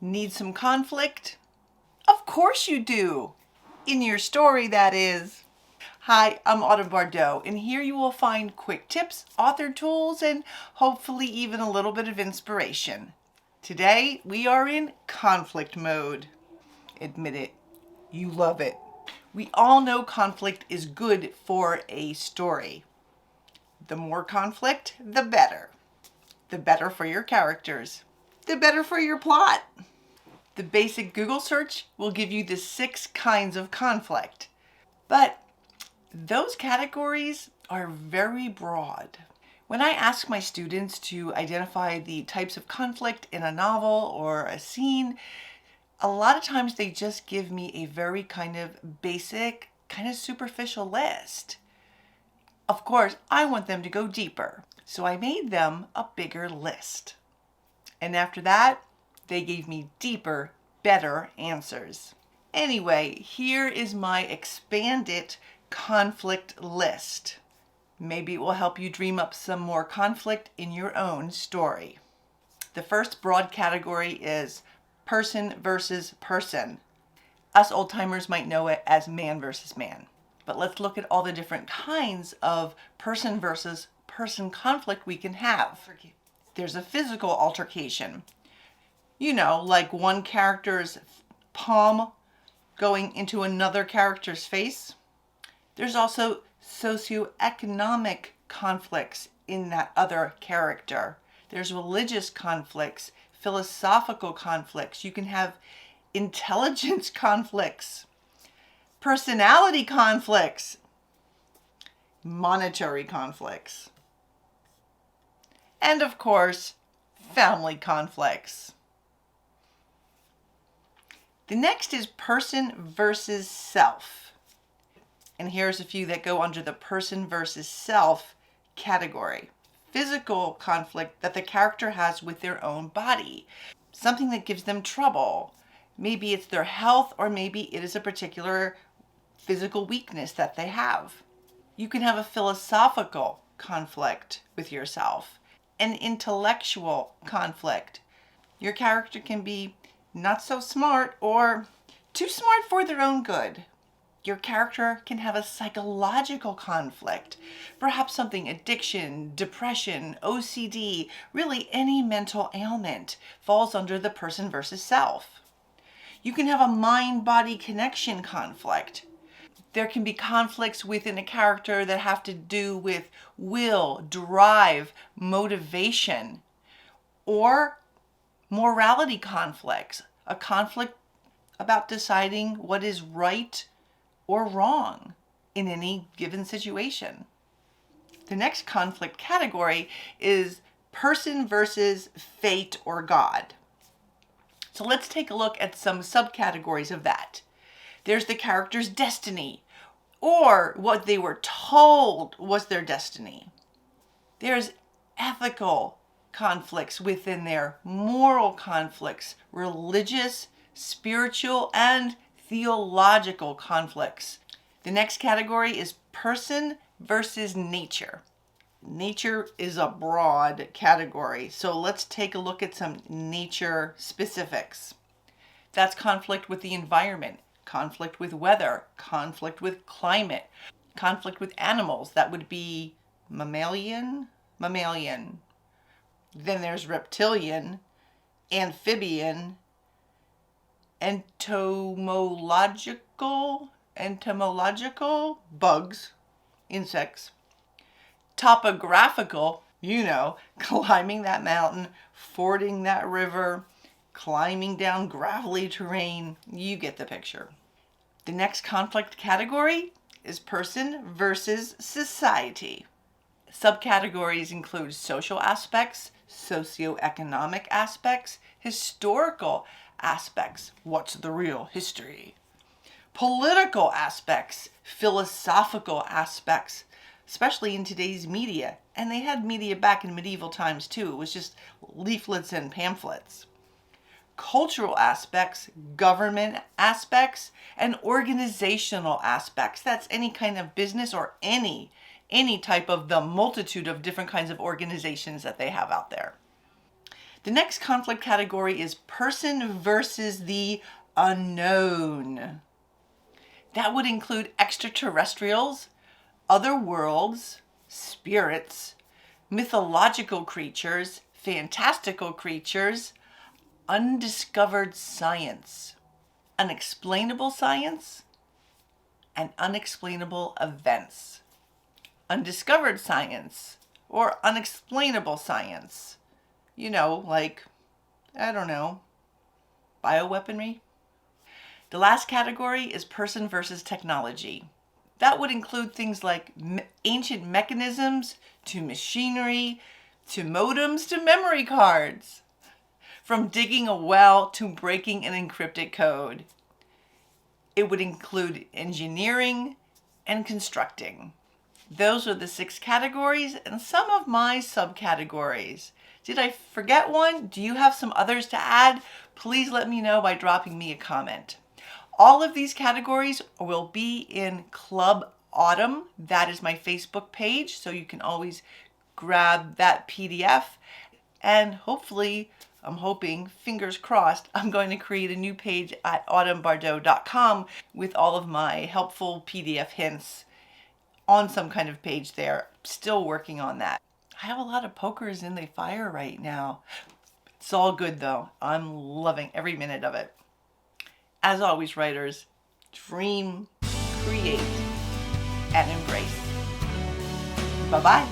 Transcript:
Need some conflict? Of course you do. In your story, that is. Hi, I'm Autumn Bardot, and here you will find quick tips, author tools, and hopefully even a little bit of inspiration. Today, we are in conflict mode. Admit it, you love it. We all know conflict is good for a story. The more conflict, the better. The better for your characters. The better for your plot. The basic Google search will give you the 6 kinds of conflict. But those categories are very broad. When I ask my students to identify the types of conflict in a novel or a scene, a lot of times they just give me a very kind of basic, kind of superficial list. Of course, I want them to go deeper, so I made them a bigger list. And after that, they gave me deeper, better answers. Anyway, here is my expanded conflict list. Maybe it will help you dream up some more conflict in your own story. The first broad category is person versus person. Us old timers might know it as man versus man. But let's look at all the different kinds of person versus person conflict we can have. There's a physical altercation. You know, like one character's palm going into another character's face. There's also socioeconomic conflicts in that other character. There's religious conflicts, philosophical conflicts. You can have intelligence conflicts, personality conflicts, monetary conflicts, and of course, family conflicts. The next is person versus self. And here's a few that go under the person versus self category. Physical conflict that the character has with their own body. Something that gives them trouble. Maybe it's their health, or maybe it is a particular physical weakness that they have. You can have a philosophical conflict with yourself. An intellectual conflict. Your character can be not so smart or too smart for their own good. Your character can have a psychological conflict, perhaps something addiction, depression, OCD, really any mental ailment falls under the person versus self. You can have a mind-body connection conflict. There can be conflicts within a character that have to do with will, drive, motivation, or morality conflicts, a conflict about deciding what is right or wrong in any given situation. The next conflict category is person versus fate or God. So let's take a look at some subcategories of that. There's the character's destiny, or what they were told was their destiny. There's ethical conflicts within there, moral conflicts, religious, spiritual, and theological conflicts. The next category is person versus nature. Nature is a broad category, so let's take a look at some nature specifics. That's conflict with the environment, conflict with weather, conflict with climate, conflict with animals. That would be mammalian. Then there's reptilian, amphibian, entomological, bugs, insects, topographical, climbing that mountain, fording that river, climbing down gravelly terrain. You get the picture. The next conflict category is person versus society. Subcategories include social aspects, socioeconomic aspects, historical aspects, what's the real history, political aspects, philosophical aspects, especially in today's media. And they had media back in medieval times too. It was just leaflets and pamphlets. Cultural aspects, government aspects, and organizational aspects. That's any kind of business or any type of the multitude of different kinds of organizations that they have out there. The next conflict category is person versus the unknown. That would include extraterrestrials, other worlds, spirits, mythological creatures, fantastical creatures, undiscovered science, unexplainable science, and unexplainable events. Undiscovered science or unexplainable science. You know, like, I don't know, bioweaponry. The last category is person versus technology. That would include things like ancient mechanisms to machinery to modems to memory cards. From digging a well to breaking an encrypted code. It would include engineering and constructing. Those are the 6 categories and some of my subcategories. Did I forget one? Do you have some others to add? Please let me know by dropping me a comment. All of these categories will be in Club Autumn. That is my Facebook page, so you can always grab that PDF. And hopefully, I'm hoping, fingers crossed, I'm going to create a new page at autumnbardot.com with all of my helpful PDF hints on some kind of page there. Still working on that. I have a lot of pokers in the fire right now. It's all good though. I'm loving every minute of it. As always, writers, dream, create, and embrace. Bye-bye.